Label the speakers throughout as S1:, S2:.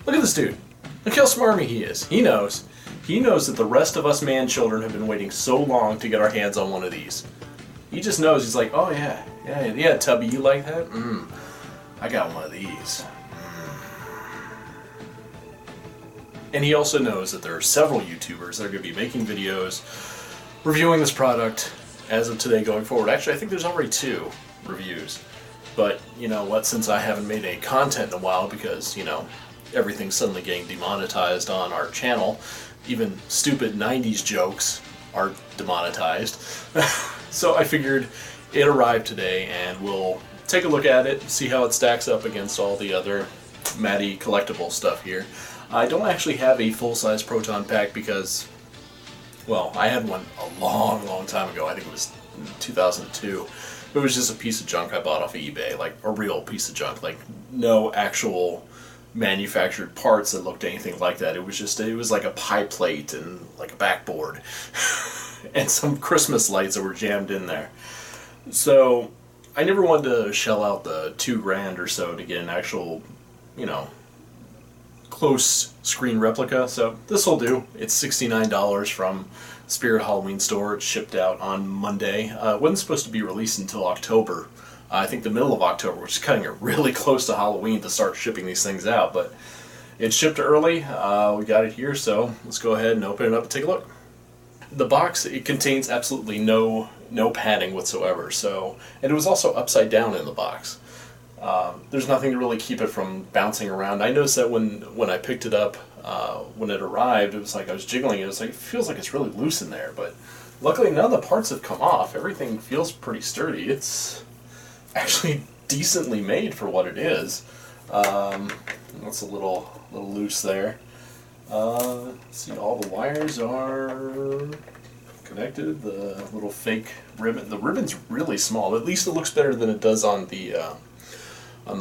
S1: Look at this dude. Look how smarmy he is. He knows. He knows that the rest of us man-children have been waiting so long to get our hands on one of these. He just knows. He's like, oh yeah, Tubby, you like that? I got one of these. And he also knows that there are several YouTubers that are going to be making videos reviewing this product as of today going forward. Actually, I think there's already 2 reviews. But, you know what, since I haven't made any content in a while because, you know, everything's suddenly getting demonetized on our channel, even stupid 90s jokes are demonetized. So I figured it arrived today and we'll take a look at it, see how it stacks up against all the other Matty collectible stuff here. I don't actually have a full-size Proton pack because, well, I had one a long time ago. I think it was 2002. It was just a piece of junk I bought off of eBay, like a real piece of junk, like no actual manufactured parts that looked anything like that. It was like a pie plate and like a backboard and some Christmas lights that were jammed in there. So I never wanted to shell out the $2,000 or so to get an actual, you know, close screen replica, so this will do. It's $69 from Spirit Halloween store. It's shipped out on Monday. It wasn't supposed to be released until October. I think the middle of October, which is cutting it really close to Halloween to start shipping these things out, but it shipped early. We got it here, so let's go ahead and open it up and take a look. The box, it contains absolutely no padding whatsoever, so, and it was also upside down in the box. There's nothing to really keep it from bouncing around. I noticed that when I picked it up, when it arrived, it was like I was jiggling it. It was like, it feels like it's really loose in there, but luckily none of the parts have come off. Everything feels pretty sturdy. It's actually decently made for what it is. It's a little loose there. Let's see, all the wires are connected. The little fake ribbon. The ribbon's really small. At least it looks better than it does on the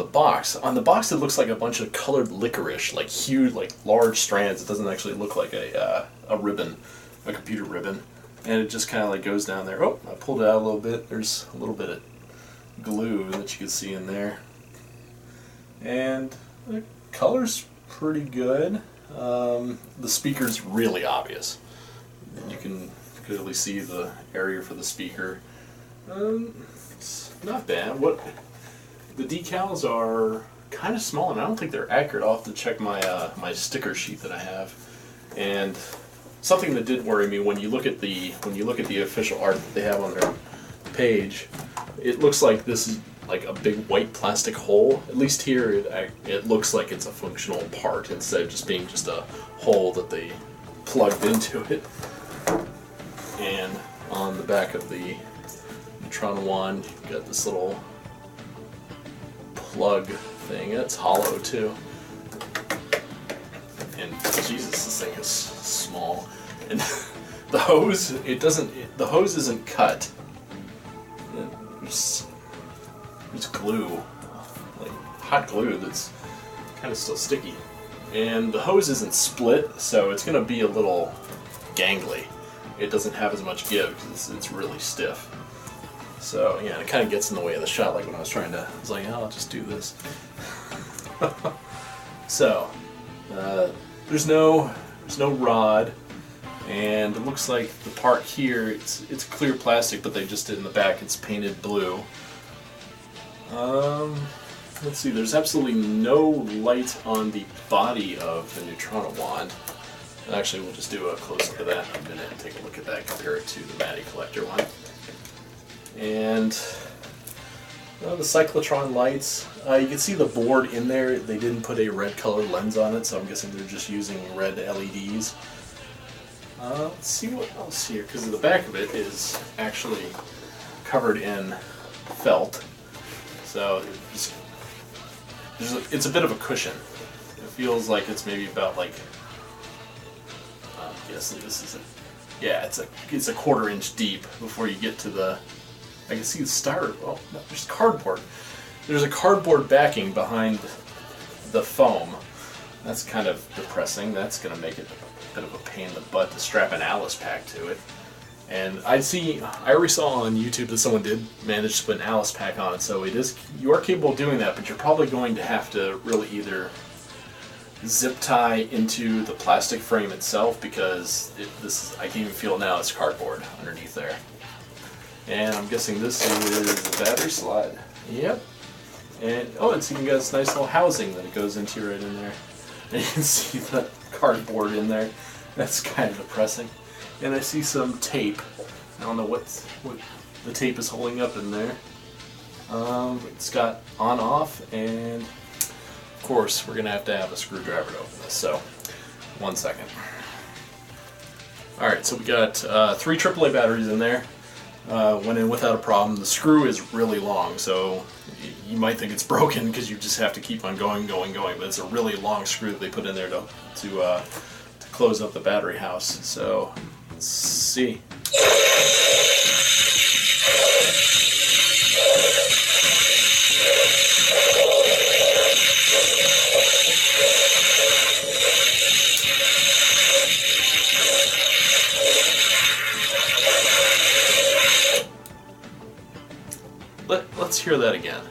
S1: box. On the box, it looks like a bunch of colored licorice, like huge, like large strands. It doesn't actually look like a ribbon, a computer ribbon, and it just kind of like goes down there. Oh, I pulled it out a little bit. There's a little bit of glue that you can see in there, and the color's pretty good. The speaker's really obvious. You can clearly see the area for the speaker. It's not bad. The decals are kind of small, and I don't think they're accurate. I'll have to check my my sticker sheet that I have. And something that did worry me when you look at the official art that they have on their page, it looks like this is like a big white plastic hole. At least here, it looks like it's a functional part instead of just being just a hole that they plugged into it. And on the back of the Proton wand, you've got this little plug thing. It's hollow too. And Jesus, this thing is small. And the hose, the hose isn't cut. There's glue, like hot glue that's kind of still sticky. And the hose isn't split, so it's going to be a little gangly. It doesn't have as much give because it's really stiff. So yeah, it kind of gets in the way of the shot. Like when I was like, oh, I'll just do this. So there's no rod, and it looks like the part here it's clear plastic, but they just did in the back. It's painted blue. Let's see. There's absolutely no light on the body of the Proton wand. Actually, we'll just do a close look at that in a minute and take a look at that, compare it to the Matty Collector one. And the cyclotron lights, you can see the board in there. They didn't put a red colored lens on it, so I'm guessing they're just using red LEDs. Let's see what else here, because the back of it is actually covered in felt, so it's a bit of a cushion. It feels like it's maybe about like, I'm guessing this is it's a 1/4 inch deep before you get to the. I can see the styrofoam. Oh, no, there's cardboard. There's a cardboard backing behind the foam. That's kind of depressing. That's going to make it a bit of a pain in the butt to strap an Alice pack to it. And I already saw on YouTube that someone did manage to put an Alice pack on it, so you are capable of doing that, but you're probably going to have to really either zip tie into the plastic frame itself because I can even feel now it's cardboard underneath there. And I'm guessing this is a battery slot. Yep. And it's even got this nice little housing that it goes into right in there. And you can see the cardboard in there. That's kind of depressing. And I see some tape. I don't know what the tape is holding up in there. It's got on off, and of course we're gonna have a screwdriver to open this. So 1 second. Alright, so we got 3 AAA batteries in there. Went in without a problem. The screw is really long, so you might think it's broken because you just have to keep on going, but it's a really long screw that they put in there to close up the battery house. So let's see. Let's hear that again.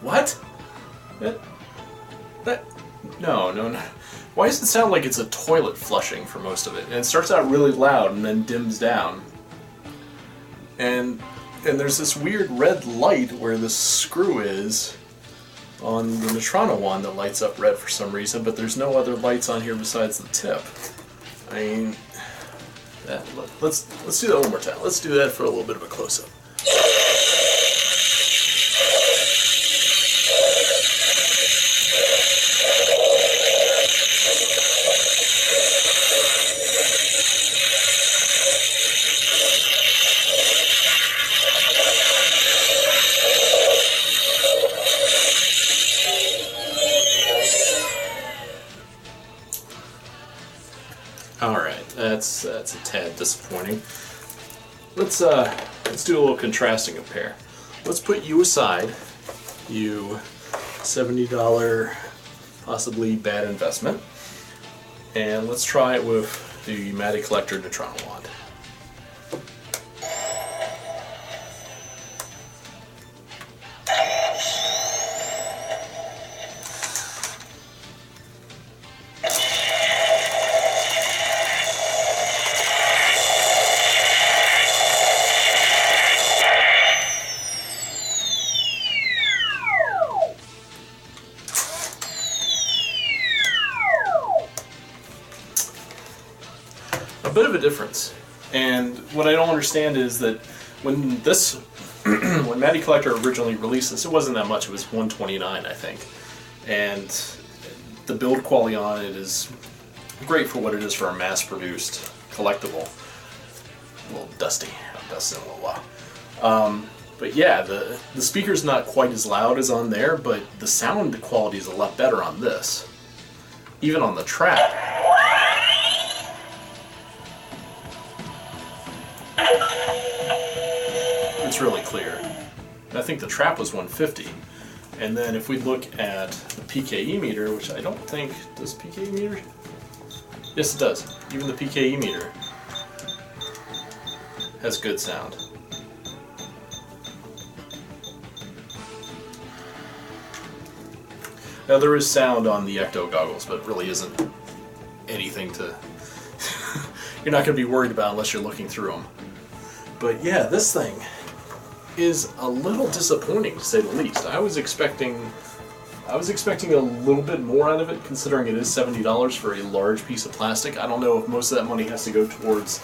S1: What? No. Why does it sound like it's a toilet flushing for most of it? And it starts out really loud and then dims down. And there's this weird red light where the screw is on the Neutrino one that lights up red for some reason, but there's no other lights on here besides the tip. I mean, let's do that one more time. Let's do that for a little bit of a close-up. Alright, that's a tad disappointing. Let's do a little contrasting compare. Let's put you aside, you $70 possibly bad investment, and let's try it with the Mattel Collector Neutrino wand. A bit of a difference, and what I don't understand is that when Mattel Collector originally released this, it wasn't that much. It was $129, I think, and the build quality on it is great for what it is for a mass-produced collectible. A little dusty. I'll dust in a little while. But yeah, the speaker's not quite as loud as on there, but the sound quality is a lot better on this, even on the trap. It's really clear. And I think the trap was 150. And then if we look at the PKE meter, which I don't think, does PKE meter? Yes, it does. Even the PKE meter has good sound. Now there is sound on the Ecto goggles, but it really isn't anything to you're not going to be worried about unless you're looking through them. But yeah, this thing is a little disappointing to say the least. I was expecting a little bit more out of it, considering it is $70 for a large piece of plastic. I don't know if most of that money has to go towards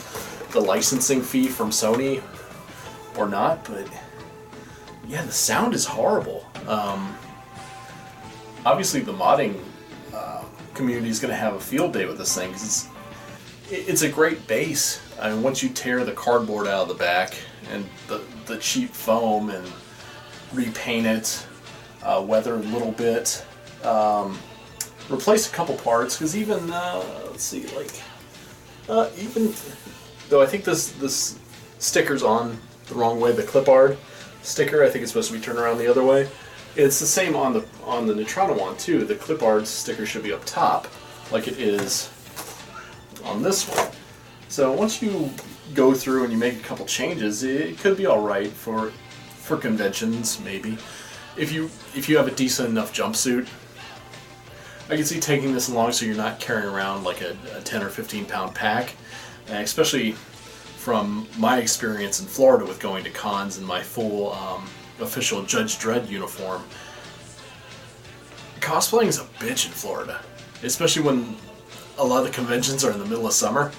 S1: the licensing fee from Sony or not, but yeah, the sound is horrible. Obviously the modding community is going to have a field day with this thing, because it's a great base. I mean, once you tear the cardboard out of the back and the cheap foam and repaint it, weather a little bit, replace a couple parts, because even let's see, like even though I think this sticker's on the wrong way. The clip art sticker, I think it's supposed to be turned around the other way. It's the same on the Neutrona wand too. The clip art sticker should be up top, like it is on this one. So once you go through and you make a couple changes, it could be all right for conventions, maybe. If you have a decent enough jumpsuit, I can see taking this along so you're not carrying around like a 10 or 15 pound pack, and especially from my experience in Florida with going to cons in my full official Judge Dredd uniform. Cosplaying is a bitch in Florida, especially when a lot of the conventions are in the middle of summer.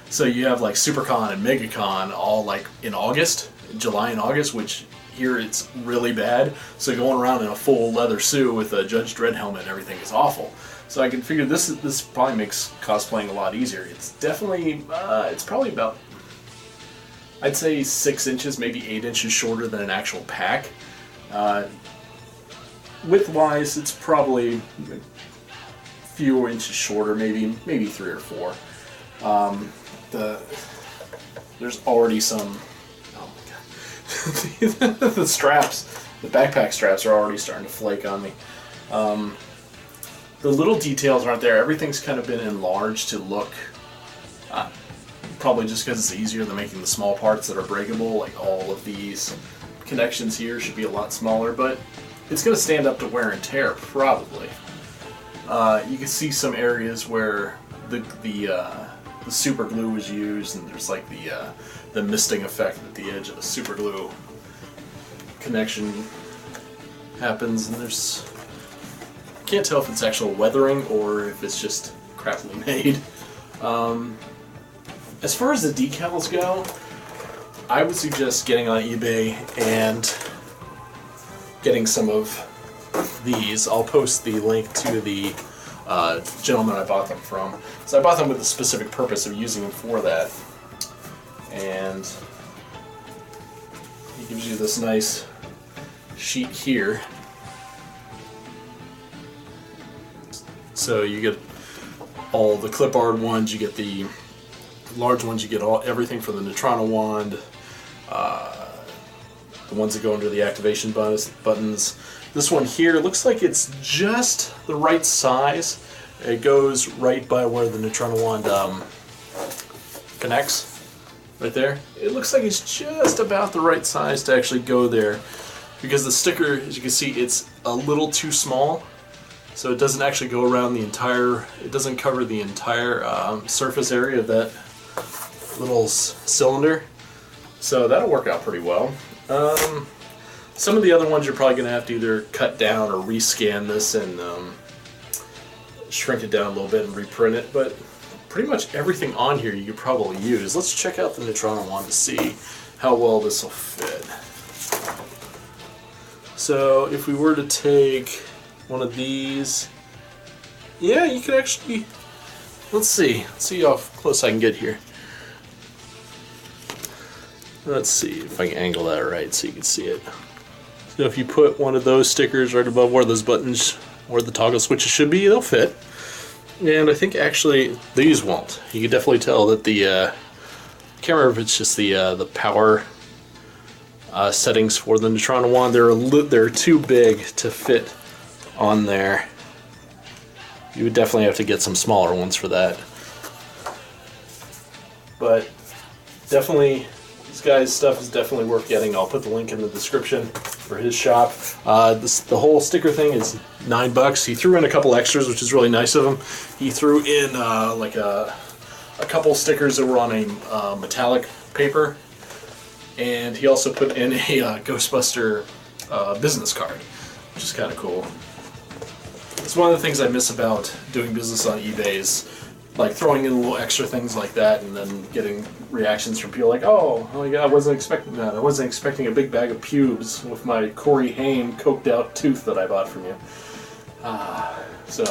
S1: So you have like SuperCon and MegaCon all like in August, July and August, which here it's really bad. So going around in a full leather suit with a Judge Dredd helmet and everything is awful. So I can figure this probably makes cosplaying a lot easier. It's definitely, it's probably about, I'd say 6 inches, maybe 8 inches shorter than an actual pack. Width-wise, it's probably a few inches shorter, maybe 3 or 4. There's already some, oh my god, the straps, the backpack straps are already starting to flake on me. The little details aren't there. Everything's kind of been enlarged to look, probably just because it's easier than making the small parts that are breakable. Like all of these connections here should be a lot smaller, but it's going to stand up to wear and tear, probably. You can see some areas where the super glue was used, and there's like the misting effect at the edge of the super glue connection happens, and there's, can't tell if it's actual weathering or if it's just crappily made. As far as the decals go, I would suggest getting on eBay and getting some of these. I'll post the link to the gentleman I bought them from. So I bought them with the specific purpose of using them for that. And he gives you this nice sheet here. So you get all the clip art ones, you get the large ones, you get everything for the Neutrona wand, the ones that go under the activation buttons. This one here looks like it's just the right size. It goes right by where the Neutrona wand connects, right there. It looks like it's just about the right size to actually go there, because the sticker, as you can see, it's a little too small. So it doesn't actually go around the entire, it doesn't cover the entire surface area of that little cylinder. So that'll work out pretty well. Some of the other ones you're probably going to have to either cut down or rescan this and shrink it down a little bit and reprint it, but pretty much everything on here you could probably use. Let's check out the Neutrona one to see how well this will fit. So if we were to take one of these, yeah, you could actually, let's see how close I can get here. Let's see if I can angle that right so you can see it. So if you put one of those stickers right above where those buttons, where the toggle switches should be, they'll fit. And I think actually these won't. You can definitely tell that the, I can't remember if it's just the power settings for the Neutrona wand. They're too big to fit on there. You would definitely have to get some smaller ones for that. But definitely, this guy's stuff is definitely worth getting. I'll put the link in the description for his shop. The whole sticker thing is $9. He threw in a couple extras, which is really nice of him. He threw in like a couple stickers that were on a metallic paper, and he also put in a Ghostbuster business card, which is kind of cool. It's one of the things I miss about doing business on eBay is like throwing in little extra things like that and then getting reactions from people like, oh my god, I wasn't expecting that. I wasn't expecting a big bag of pubes with my Corey Haim coked out tooth that I bought from you. So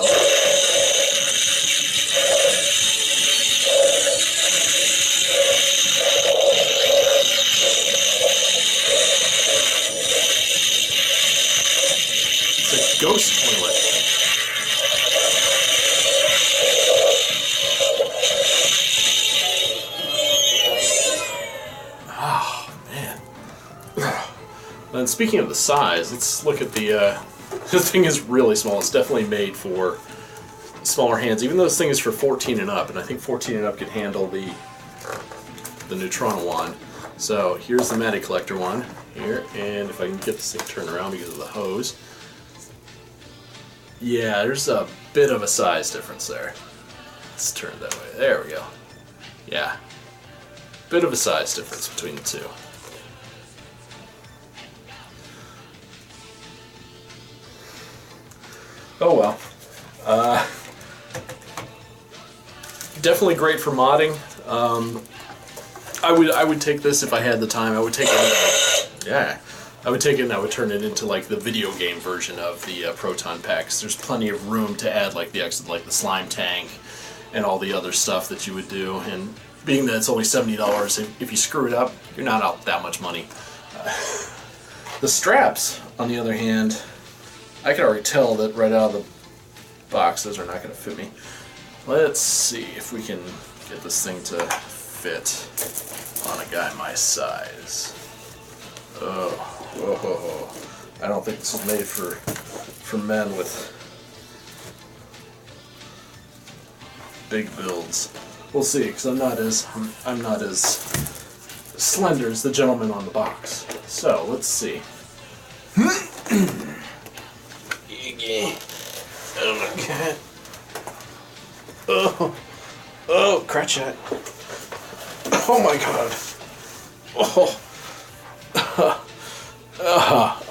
S1: it's a ghost toilet. And speaking of the size, let's look at the thing is really small. It's definitely made for smaller hands, even though this thing is for 14 and up, and I think 14 and up could handle the Neutrona one. So here's the Matty Collector one here, and if I can get this thing turned around because of the hose. Yeah, there's a bit of a size difference there. Let's turn it that way. There we go. Yeah. Bit of a size difference between the two. Oh well. Definitely great for modding. I would take this if I had the time. I would take it. Yeah. I would take it and I would turn it into like the video game version of the Proton packs. There's plenty of room to add like the slime tank and all the other stuff that you would do. And being that it's only $70, if you screw it up, you're not out that much money. The straps, on the other hand, I can already tell that right out of the box those are not going to fit me. Let's see if we can get this thing to fit on a guy my size. Oh, whoa. I don't think this was made for men with big builds. We'll see, because I'm not as slender as the gentleman on the box. So let's see. Oh my god. Oh, crotch shot. Oh my god.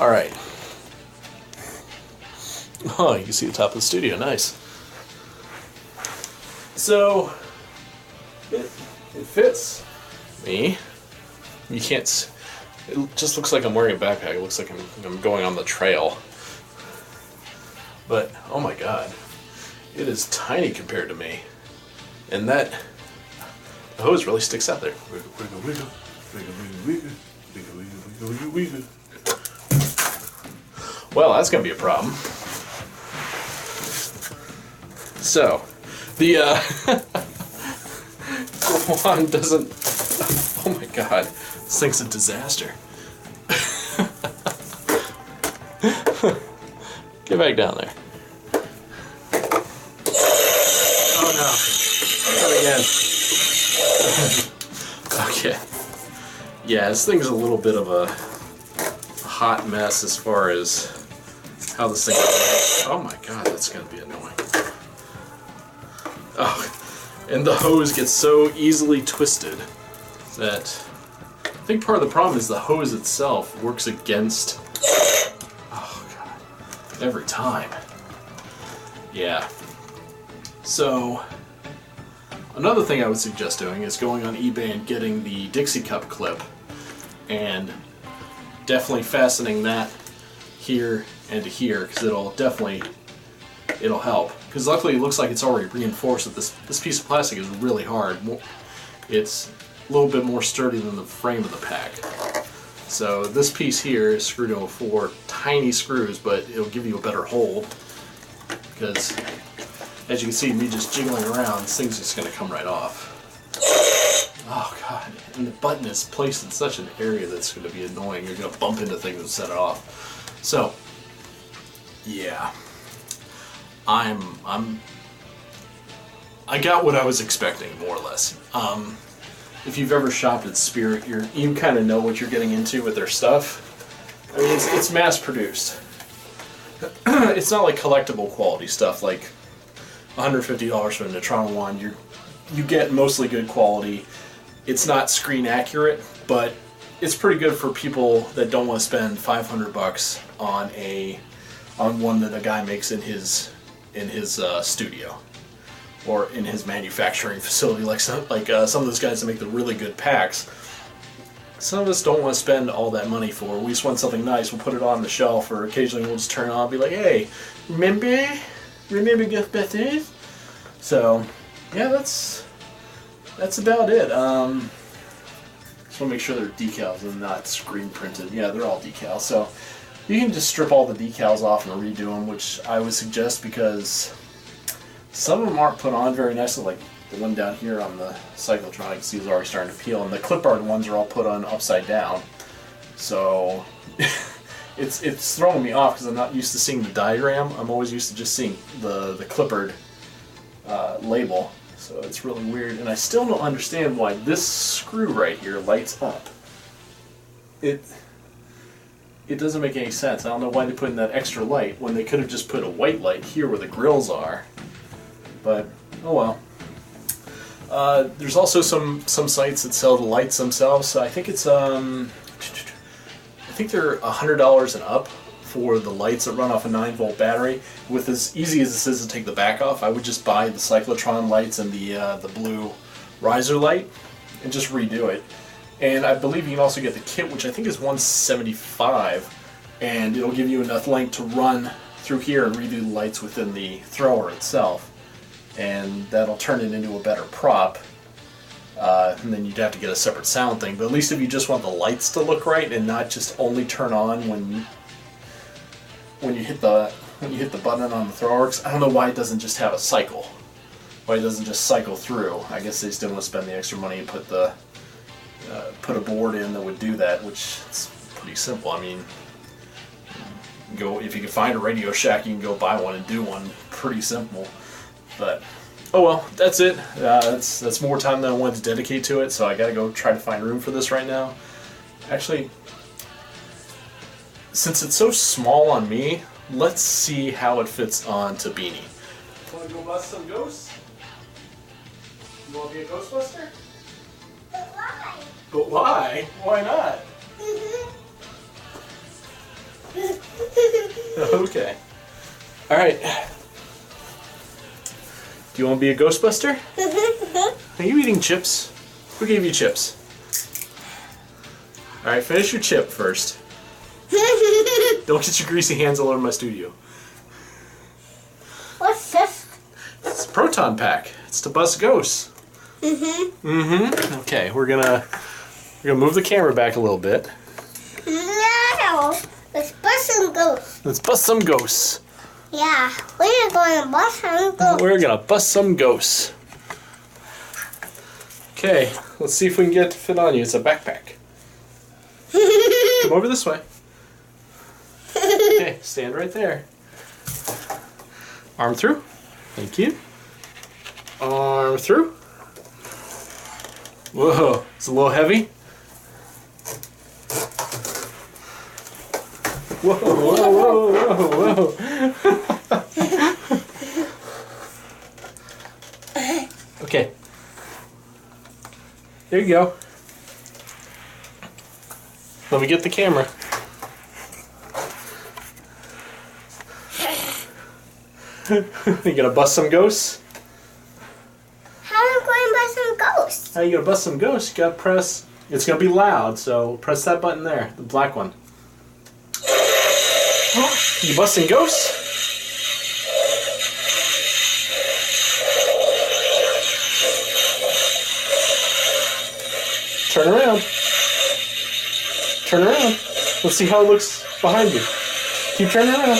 S1: Alright. Oh, you can see the top of the studio, nice. So, it fits me. You can't, it just looks like I'm wearing a backpack. It looks like I'm going on the trail. But, oh my god, it is tiny compared to me. And that, the hose really sticks out there. Wiggle, wiggle, wiggle, wiggle, wiggle, wiggle, wiggle, wiggle, wiggle. Well, that's going to be a problem. So, the wand doesn't, oh my god, this thing's a disaster. Get back down there. Oh no. Not again. Okay. Yeah, this thing's a little bit of a hot mess as far as how this thing goes. Oh my god, that's gonna be annoying. Oh, and the hose gets so easily twisted that I think part of the problem is the hose itself works against. Oh god. Every time. Yeah. So, another thing I would suggest doing is going on eBay and getting the Dixie Cup clip and definitely fastening that here and to here, because it'll help. Because luckily it looks like it's already reinforced that this piece of plastic is really hard. It's a little bit more sturdy than the frame of the pack. So this piece here is screwed in with 4 tiny screws, but it'll give you a better hold. Because as you can see, me just jiggling around, this thing's just going to come right off. Oh god, and the button is placed in such an area that's going to be annoying. You're going to bump into things and set it off. So, yeah. I got what I was expecting, more or less. If you've ever shopped at Spirit, you kind of know what you're getting into with their stuff. I mean, it's mass-produced. It's not like collectible quality stuff, like $150 for a Neutrona wand. You get mostly good quality. It's not screen accurate, but it's pretty good for people that don't want to spend $500 on one that a guy makes in his studio or in his manufacturing facility. Like some of those guys that make the really good packs. Some of us don't want to spend all that money for. We just want something nice. We'll put it on the shelf, or occasionally we'll just turn it on and be like, "Hey, remember Ghostbusters?" So, yeah, that's about it. Just want to make sure they're decals and not screen printed. Yeah, they're all decals. So you can just strip all the decals off and redo them, which I would suggest, because some of them aren't put on very nicely. Like the one down here on the Cyclotron, you can see is already starting to peel, and the clip art ones are all put on upside down. So it's throwing me off because I'm not used to seeing the diagram. I'm always used to just seeing the clippered label. So it's really weird, and I still don't understand why this screw right here lights up. It doesn't make any sense. I don't know why they put in that extra light when they could have just put a white light here where the grills are. But oh well. There's also some sites that sell the lights themselves. So I think it's I think they're $100 and up for the lights that run off a 9-volt battery. With as easy as this is to take the back off, I would just buy the cyclotron lights and the blue riser light and just redo it. And I believe you can also get the kit, which I think is $175, and it'll give you enough length to run through here and redo the lights within the thrower itself. And that'll turn it into a better prop. And then you'd have to get a separate sound thing. But at least if you just want the lights to look right and not just only turn on when you hit the button on the thrower. 'Cause I don't know why it doesn't just have a cycle. Why it doesn't just cycle through. I guess they just didn't want to spend the extra money and put a board in that would do that, which is pretty simple. I mean, if you can find a Radio Shack, you can go buy one and do one. Pretty simple. But oh well, that's it. That's more time than I wanted to dedicate to it, so I gotta go try to find room for this right now. Actually, since it's so small on me, let's see how it fits on to Beanie. Wanna go bust some ghosts? You wanna be a Ghostbuster?
S2: But why?
S1: But why? Why not? Okay. Alright. Do you want to be a Ghostbuster? Are you eating chips? Who gave you chips? Alright, finish your chip first. Don't get your greasy hands all over my studio.
S2: What's this?
S1: It's a Proton pack. It's to bust ghosts. Okay, we're gonna move the camera back a little bit.
S2: No! Let's bust some ghosts.
S1: Let's bust some ghosts.
S2: Yeah, we're going to bust some ghosts.
S1: We're gonna bust some ghosts. Okay, let's see if we can get it to fit on you. It's a backpack. Come over this way. Okay, stand right there. Arm through. Thank you. Arm through. Whoa, it's a little heavy. Whoa, whoa, whoa, whoa, whoa. Okay. There you go. Let me get the camera. You gonna bust some ghosts?
S2: How am I going to bust some ghosts?
S1: How you gonna bust some ghosts? You gotta press. It's gonna be loud, so press that button there, the black one. You busting ghosts? Turn around. Turn around. Let's see how it looks behind you. Keep turning around.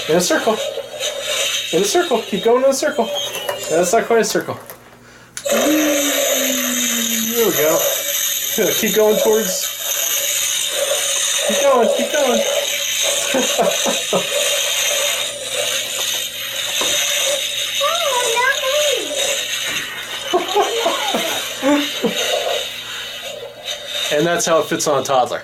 S1: In a circle. In a circle. Keep going in a circle. That's not quite a circle. There we go. Keep going towards. Keep going. Keep going. And that's how it fits on a toddler.